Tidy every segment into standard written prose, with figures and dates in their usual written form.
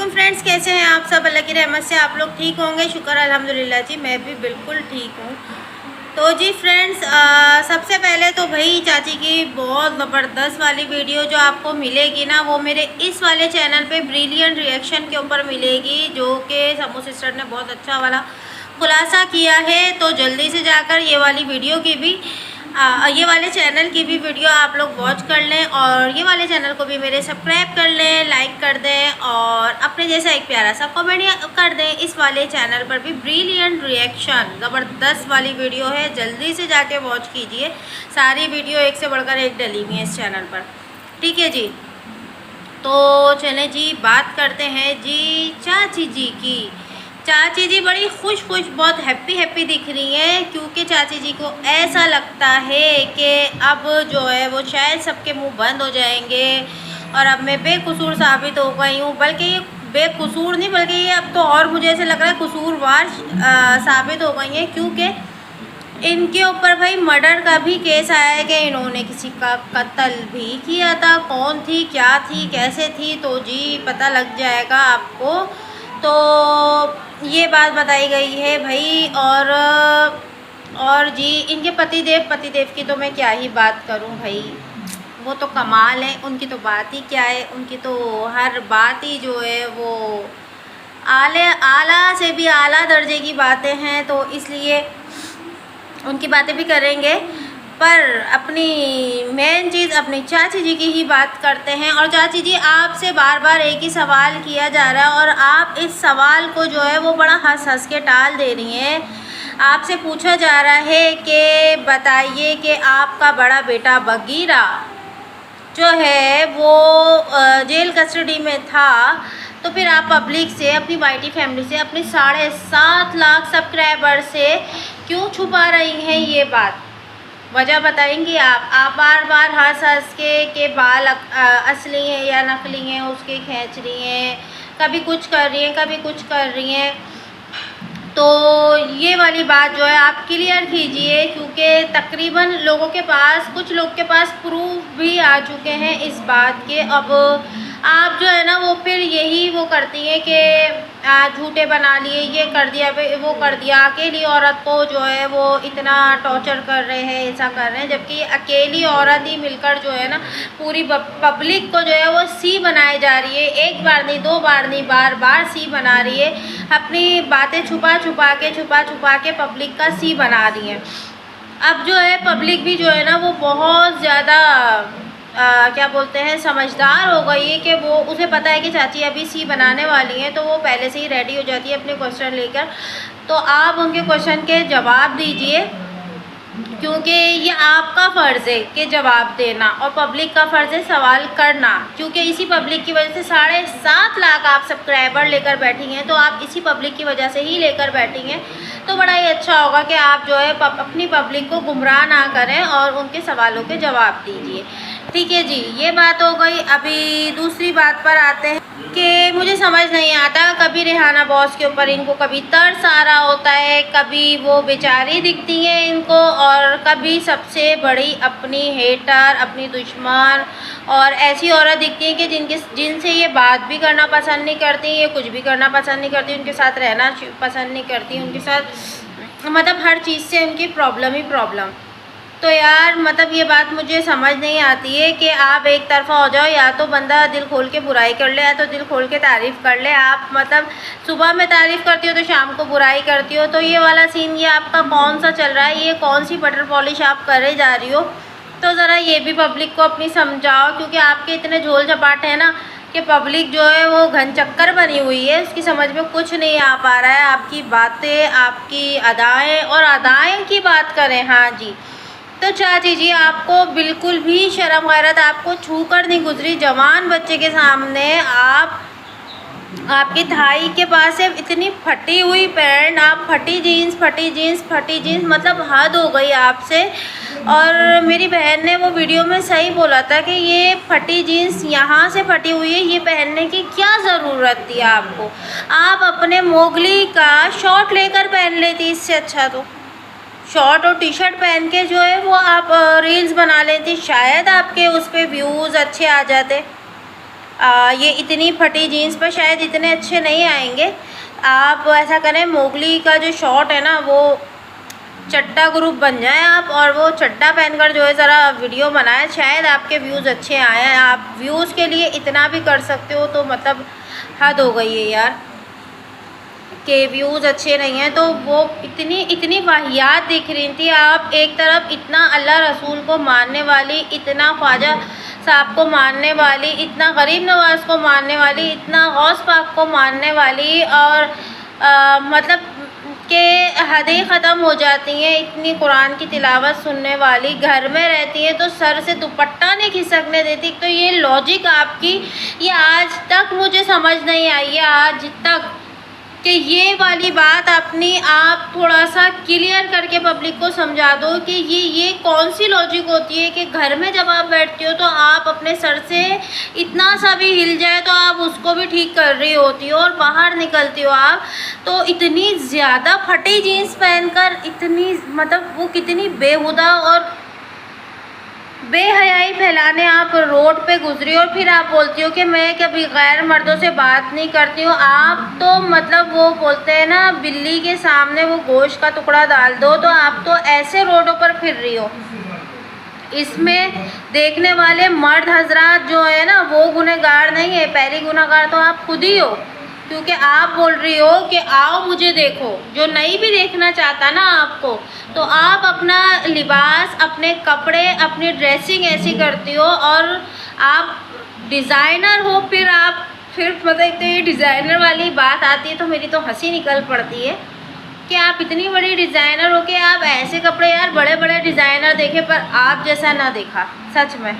वालेकुम फ्रेंड्स, कैसे हैं आप सब? अल्लाह की रहमत से आप लोग ठीक होंगे। शुक्र अल्हम्दुलिल्लाह जी, मैं भी बिल्कुल ठीक हूँ। तो जी फ्रेंड्स, सबसे पहले तो भाई चाची की बहुत ज़बरदस्त वाली वीडियो जो आपको मिलेगी ना, वो मेरे इस वाले चैनल पे ब्रिलियंट रिएक्शन के ऊपर मिलेगी, जो कि समू सिस्टर ने बहुत अच्छा वाला खुलासा किया है। तो जल्दी से जाकर ये वाली वीडियो की भी ये वाले चैनल की भी वीडियो आप लोग वॉच कर लें और ये वाले चैनल को भी मेरे सब्सक्राइब कर लें, लाइक कर दें और अपने जैसा एक प्यारा सा कमेंट कर दें। इस वाले चैनल पर भी ब्रिलियंट रिएक्शन ज़बरदस्त वाली वीडियो है, जल्दी से जाके वॉच कीजिए। सारी वीडियो एक से बढ़कर एक डली हुई है इस चैनल पर, ठीक है जी। तो चलें जी, बात करते हैं जी चाची जी की। चाची जी बड़ी खुश बहुत हैप्पी दिख रही हैं, क्योंकि चाची जी को ऐसा लगता है कि अब जो है वो शायद सबके मुंह बंद हो जाएंगे और अब मैं बेकसूर साबित हो गई हूँ। बल्कि ये बेकसूर नहीं, बल्कि ये अब तो और मुझे ऐसे लग रहा है कसूरवार साबित हो गई हैं, क्योंकि इनके ऊपर भाई मर्डर का भी केस आया है कि इन्होंने किसी का कत्ल भी किया था। कौन थी, क्या थी, कैसे थी, तो जी पता लग जाएगा आपको। तो ये बात बताई गई है भाई। और जी इनके पतिदेव की तो मैं क्या ही बात करूं भाई, वो तो कमाल है। उनकी तो बात ही क्या है, उनकी तो हर बात ही जो है वो आला से भी आला दर्जे की बातें हैं, तो इसलिए उनकी बातें भी करेंगे। पर अपनी मेन चीज़ अपनी चाची जी की ही बात करते हैं। और चाची जी, आपसे बार बार एक ही सवाल किया जा रहा है और आप इस सवाल को जो है वो बड़ा हंस के टाल दे रही हैं। आपसे पूछा जा रहा है कि बताइए कि आपका बड़ा बेटा बगीरा जो है वो जेल कस्टडी में था, तो फिर आप पब्लिक से, अपनी वाईटी फैमिली से, अपने 7.5 लाख सब्सक्राइबर से क्यों छुपा रही हैं ये बात? वजह बताएंगी आप बार बार हंस के बाल असली हैं या नकली हैं उसके खींच रही हैं, कभी कुछ कर रही हैं, कभी कुछ कर रही हैं। तो ये वाली बात जो है आप क्लियर कीजिए, क्योंकि तकरीबन लोगों के पास, कुछ लोग के पास प्रूफ भी आ चुके हैं इस बात के। अब आप जो है ना वो फिर यही वो करती हैं कि झूठे बना लिए, ये कर दिया, वो कर दिया। अकेली औरत को जो है वो इतना टॉर्चर कर रहे हैं, ऐसा कर रहे हैं, जबकि अकेली औरत ही मिलकर जो है ना पूरी पब्लिक को जो है वो सी बनाई जा रही है। एक बार नहीं, दो बार नहीं, बार बार सी बना रही है। अपनी बातें छुपा छुपा के पब्लिक का सी बना रही है। अब जो है पब्लिक भी जो है ना वो बहुत ज़्यादा क्या बोलते हैं, समझदार हो गई है कि वो, उसे पता है कि चाची अभी सी बनाने वाली हैं, तो वो पहले से ही रेडी हो जाती है अपने क्वेश्चन लेकर। तो आप उनके क्वेश्चन के जवाब दीजिए, क्योंकि ये आपका फ़र्ज़ है कि जवाब देना और पब्लिक का फ़र्ज़ है सवाल करना। क्योंकि इसी पब्लिक की वजह से 7.5 लाख आप सब्सक्राइबर लेकर बैठी हैं, तो आप इसी पब्लिक की वजह से ही लेकर बैठी हैं। तो बड़ा ही अच्छा होगा कि आप जो है अपनी पब्लिक को गुमराह ना करें और उनके सवालों के जवाब दीजिए, ठीक है जी। ये बात हो गई। अभी दूसरी बात पर आते हैं कि मुझे समझ नहीं आता, कभी रेहाना बॉस के ऊपर इनको कभी तरस आ रहा होता है, कभी वो बेचारी दिखती हैं इनको, और कभी सबसे बड़ी अपनी हेटर, अपनी दुश्मन और ऐसी औरत दिखती है कि जिनसे ये बात भी करना पसंद नहीं करती, ये कुछ भी करना पसंद नहीं करती, उनके साथ रहना पसंद नहीं करती, उनके साथ मतलब हर चीज़ से उनकी प्रॉब्लम ही प्रॉब्लम। तो यार मतलब ये बात मुझे समझ नहीं आती है कि आप एक तरफा हो जाओ, या तो बंदा दिल खोल के बुराई कर ले या तो दिल खोल के तारीफ़ कर ले। आप मतलब सुबह में तारीफ़ करती हो तो शाम को बुराई करती हो, तो ये वाला सीन ये आपका कौन सा चल रहा है? ये कौन सी बटर पॉलिश आप करे जा रही हो? तो ज़रा ये भी पब्लिक को अपनी समझाओ, क्योंकि आपके इतने झोल झपाट हैं ना कि पब्लिक जो है वो घन चक्कर बनी हुई है, उसकी समझ में कुछ नहीं आ पा रहा है। आपकी बातें, आपकी अदाएँ, और अदाएँ की बात करें, हाँ जी, तो चाची जी आपको बिल्कुल भी शर्म गैरत आपको छू कर नहीं गुजरी। जवान बच्चे के सामने आपकी थाई के पास है इतनी फटी हुई पैंट, आप फटी जीन्स, मतलब हद हो गई आपसे। और मेरी बहन ने वो वीडियो में सही बोला था कि ये फटी जीन्स यहाँ से फटी हुई है, ये पहनने की क्या ज़रूरत थी आपको? आप अपने मोगली का शॉर्ट लेकर पहन लेती, इससे अच्छा तो शॉर्ट और टी शर्ट पहन के जो है वो आप रील्स बना लेती, शायद आपके उस पर व्यूज़ अच्छे आ जाते। ये इतनी फटी जीन्स पर शायद इतने अच्छे नहीं आएंगे। आप ऐसा करें, मोगली का जो शॉर्ट है ना वो चड्डा ग्रुप बन जाए आप, और वो चड्डा पहनकर जो है ज़रा वीडियो बनाए, शायद आपके व्यूज़ अच्छे आए हैं। आप व्यूज़ के लिए इतना भी कर सकते हो तो मतलब हद हो गई है यार, के व्यूज़ अच्छे नहीं हैं। तो वो इतनी वाहियात दिख रही थी। आप एक तरफ इतना अल्लाह रसूल को मानने वाली, इतना ख्वाजा साहब को मानने वाली, इतना गरीब नवाज को मानने वाली, इतना गौस पाक को मानने वाली, और मतलब के हदें ख़त्म हो जाती हैं। इतनी कुरान की तिलावत सुनने वाली, घर में रहती हैं तो सर से दुपट्टा नहीं खिसकने देती। तो ये लॉजिक आपकी, ये आज तक मुझे समझ नहीं आई है, आज तक, कि ये वाली बात अपनी आप थोड़ा सा क्लियर करके पब्लिक को समझा दो कि ये कौन सी लॉजिक होती है कि घर में जब आप बैठते हो तो आप अपने सर से इतना सा भी हिल जाए तो आप उसको भी ठीक कर रही होती हो, और बाहर निकलती हो आप तो इतनी ज़्यादा फटी जीन्स पहनकर, इतनी मतलब वो कितनी बेहुदा और बेहयाई फैलाने आप रोड पे गुजरी, और फिर आप बोलती हो कि मैं कभी गैर मर्दों से बात नहीं करती हूँ। आप तो मतलब वो बोलते हैं ना, बिल्ली के सामने वो गोश्त का टुकड़ा डाल दो, तो आप तो ऐसे रोडों पर फिर रही हो। इसमें देखने वाले मर्द हजरात जो है ना वो गुनहगार नहीं है, पहली गुनहगार तो आप खुद ही हो, क्योंकि आप बोल रही हो कि आओ मुझे देखो। जो नहीं भी देखना चाहता ना आपको, तो आप अपना लिबास, अपने कपड़े, अपनी ड्रेसिंग ऐसी करती हो, और आप डिज़ाइनर हो, फिर मतलब तो ये डिज़ाइनर वाली बात आती है तो मेरी तो हंसी निकल पड़ती है कि आप इतनी बड़ी डिज़ाइनर हो कि आप ऐसे कपड़े, यार बड़े बड़े डिज़ाइनर देखे पर आप जैसा ना देखा, सच में,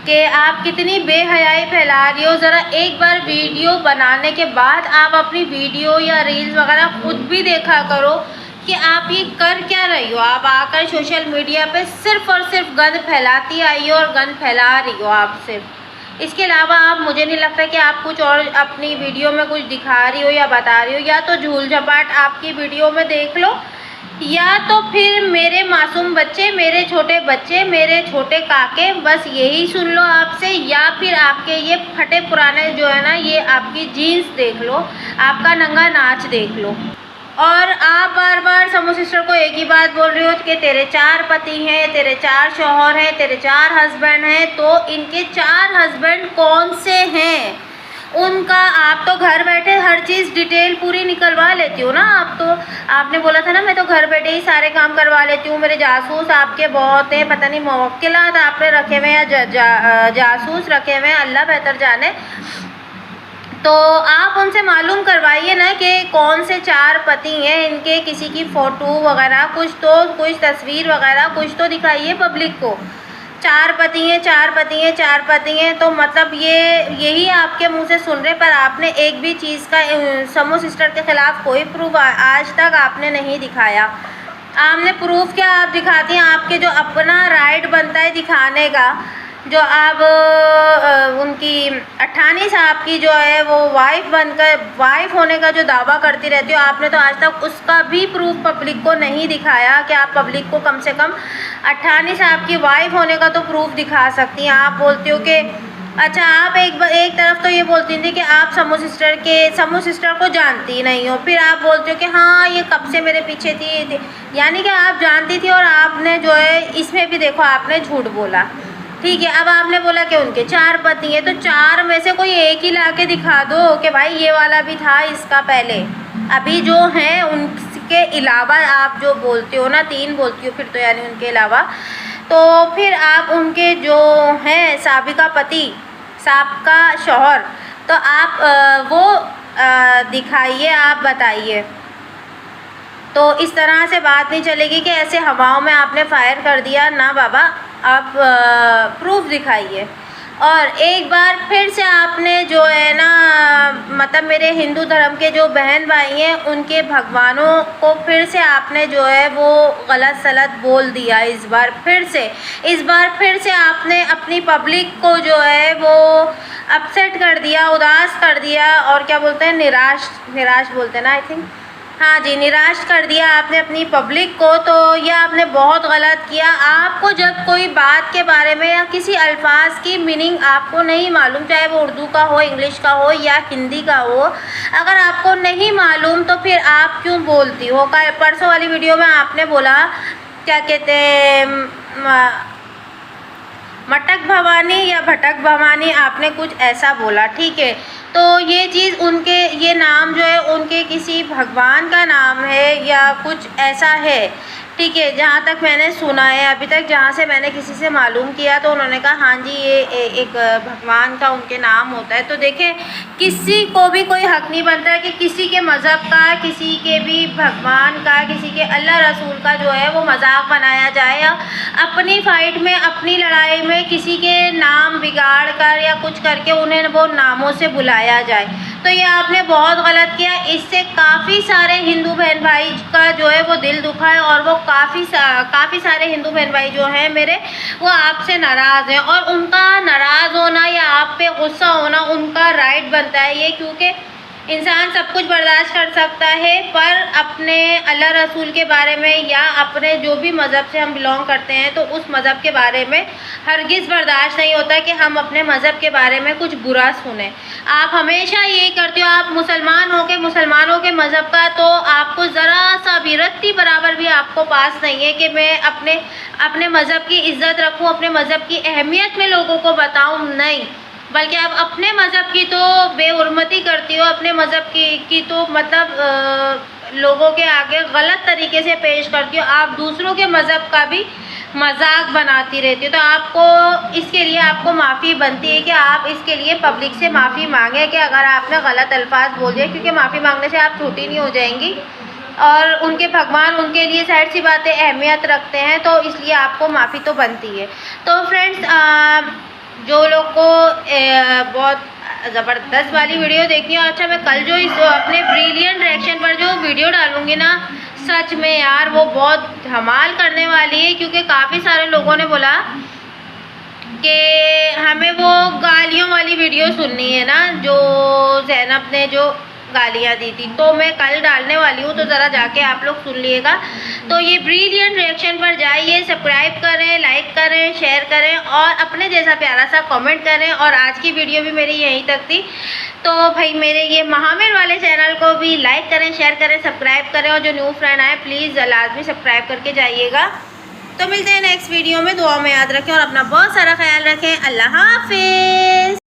कि आप कितनी बेहयाई फैला रही हो। ज़रा एक बार वीडियो बनाने के बाद आप अपनी वीडियो या रील्स वगैरह खुद भी देखा करो कि आप ये कर क्या रही हो। आप आकर सोशल मीडिया पे सिर्फ़ और सिर्फ गंद फैलाती आई हो और गंद फैला रही हो आप सिर्फ। इसके अलावा आप, मुझे नहीं लगता कि आप कुछ और अपनी वीडियो में कुछ दिखा रही हो या बता रही हो। या तो झूल झपाट आपकी वीडियो में देख लो, या तो फिर मेरे मासूम बच्चे, मेरे छोटे बच्चे, मेरे छोटे काके, बस यही सुन लो आपसे, या फिर आपके ये फटे पुराने जो है ना, ये आपकी जीन्स देख लो, आपका नंगा नाच देख लो। और आप बार बार समू सिस्टर को एक ही बात बोल रही हो कि तेरे 4 पति हैं, तेरे 4 शौहर हैं, तेरे 4 हस्बैंड हैं। तो इनके 4 हस्बैंड कौन से हैं उनका आप तो घर बैठे हर चीज़ डिटेल पूरी निकलवा लेती हो ना। आप तो, आपने बोला था ना मैं तो घर बैठे ही सारे काम करवा लेती हूँ, मेरे जासूस आपके बहुत हैं, पता नहीं मुवक्किलात आपने रखे हुए हैं या जासूस रखे हुए हैं, अल्लाह बेहतर जाने। तो आप उनसे मालूम करवाइए ना कि कौन से 4 पति हैं इनके, किसी की फ़ोटो वगैरह कुछ तस्वीर वगैरह कुछ तो दिखाइए पब्लिक को। 4 पति हैं, 4 पति हैं, 4 पति हैं, तो मतलब यही आपके मुंह से सुन रहे, पर आपने एक भी चीज़ का समू सिस्टर के ख़िलाफ़ कोई प्रूफ आज तक आपने नहीं दिखाया। आपने प्रूफ क्या आप दिखाती हैं, आपके जो अपना राइट बनता है दिखाने का, जो आप उनकी अठानी साहब की जो है वो वाइफ होने का जो दावा करती रहती हो, आपने तो आज तक उसका भी प्रूफ पब्लिक को नहीं दिखाया कि आप पब्लिक को कम से कम अठानी साहब की वाइफ होने का तो प्रूफ दिखा सकती हैं। आप बोलती हो कि अच्छा, आप एक तरफ तो ये बोलती थी कि आप समू सिस्टर को जानती नहीं हो, फिर आप बोलते हो कि हाँ ये कब से मेरे पीछे थी, यानी कि आप जानती थी और आपने जो है इसमें भी देखो आपने झूठ बोला। ठीक है, अब आपने बोला कि उनके 4 पति हैं, तो 4 में से कोई एक ही ला के दिखा दो कि भाई ये वाला भी था इसका पहले। अभी जो हैं उनके अलावा आप जो बोलते हो ना, 3 बोलती हो फिर तो, यानी उनके अलावा, तो फिर आप उनके जो हैं साबिका पति, साबिका शौहर, तो आप वो दिखाइए, आप बताइए। तो इस तरह से बात नहीं चलेगी कि ऐसे हवाओं में आपने फायर कर दिया ना बाबा, आप प्रूफ दिखाइए। और एक बार फिर से आपने जो है ना, मतलब मेरे हिंदू धर्म के जो बहन भाई हैं उनके भगवानों को फिर से आपने जो है वो गलत सलत बोल दिया। इस बार फिर से आपने अपनी पब्लिक को जो है वो अपसेट कर दिया, उदास कर दिया, और क्या बोलते हैं, निराश बोलते हैं ना, आई थिंक, हाँ जी, निराश कर दिया आपने अपनी पब्लिक को, तो यह आपने बहुत गलत किया। आपको जब कोई बात के बारे में या किसी अल्फाज की मीनिंग आपको नहीं मालूम, चाहे वो उर्दू का हो, इंग्लिश का हो या हिंदी का हो, अगर आपको नहीं मालूम तो फिर आप क्यों बोलती हो। परसों वाली वीडियो में आपने बोला, क्या कहते हैं, मटक भवानी या भटक भवानी, आपने कुछ ऐसा बोला, ठीक है। तो ये चीज़ उनके, ये नाम जो है उनके किसी भगवान का नाम है या कुछ ऐसा है, ठीक है। जहाँ तक मैंने सुना है अभी तक, जहाँ से मैंने किसी से मालूम किया तो उन्होंने कहा हाँ जी ये एक भगवान का उनके नाम होता है। तो देखें, किसी को भी कोई हक नहीं बनता है कि किसी के मज़हब का, किसी के भी भगवान का, किसी के अल्लाह रसूल का जो है वो मजाक बनाया जाए या अपनी फ़ाइट में, अपनी लड़ाई में किसी के नाम बिगाड़ कर या कुछ करके उन्हें वो नामों से बुलाया जाए। तो ये आपने बहुत गलत किया। इससे काफ़ी सारे हिंदू बहन भाई का जो है वो दिल दुखा है और वो काफ़ी सारे हिंदू बहन भाई जो हैं मेरे, वो आपसे नाराज़ हैं। और उनका नाराज़ होना या आप पे गुस्सा होना उनका राइट बनता है ये, क्योंकि इंसान सब कुछ बर्दाश्त कर सकता है, पर अपने अल्लाह रसूल के बारे में या अपने जो भी मज़हब से हम बिलोंग करते हैं तो उस मज़हब के बारे में हरगिज़ बर्दाश्त नहीं होता कि हम अपने मज़हब के बारे में कुछ बुरा सुने। आप हमेशा यही करते हो, आप मुसलमान हो के मुसलमानों के मज़हब का, तो आपको ज़रा सा भी रत्ती बराबर भी आपको पास नहीं है कि मैं अपने मज़हब की इज़्ज़त रखूँ, अपने मज़हब की अहमियत में लोगों को बताऊँ, नहीं। बल्कि आप अपने मज़हब की तो बेहुरमती करती हो, अपने मज़हब की तो मतलब लोगों के आगे गलत तरीके से पेश करती हो। आप दूसरों के मज़हब का भी मजाक बनाती रहती हो। तो आपको इसके लिए आपको माफ़ी बनती है कि आप इसके लिए पब्लिक से माफ़ी मांगें कि अगर आपने गलत अल्फाज बोल दिए, क्योंकि माफ़ी मांगने से आप छोटी नहीं हो जाएंगी और उनके भगवान उनके लिए ज़ाहिर सी बातें अहमियत रखते हैं, तो इसलिए आपको माफ़ी तो बनती है। तो फ्रेंड्स, जो लोग को बहुत ज़बरदस्त वाली वीडियो देखनी है, अच्छा मैं कल जो इस अपने ब्रिलियंट रिएक्शन पर जो वीडियो डालूँगी ना, सच में यार वो बहुत धमाल करने वाली है, क्योंकि काफ़ी सारे लोगों ने बोला कि हमें वो गालियों वाली वीडियो सुननी है ना, जो ज़ैनब ने जो गालियाँ दी थी, तो मैं कल डालने वाली हूँ, तो ज़रा जाके आप लोग सुन लीजिएगा। तो ये ब्रिलियंट रिएक्शन पर जाइए, सब्सक्राइब करें, लाइक करें, शेयर करें और अपने जैसा प्यारा सा कमेंट करें। और आज की वीडियो भी मेरी यहीं तक थी, तो भाई मेरे ये महामेर वाले चैनल को भी लाइक करें, शेयर करें, सब्सक्राइब करें और जो न्यू फ्रेंड आए प्लीज़ लाजमी सब्सक्राइब करके जाइएगा। तो मिलते हैं नेक्स्ट वीडियो में, दुआ में याद रखें और अपना बहुत सारा ख्याल रखें। अल्लाह हाफिज़।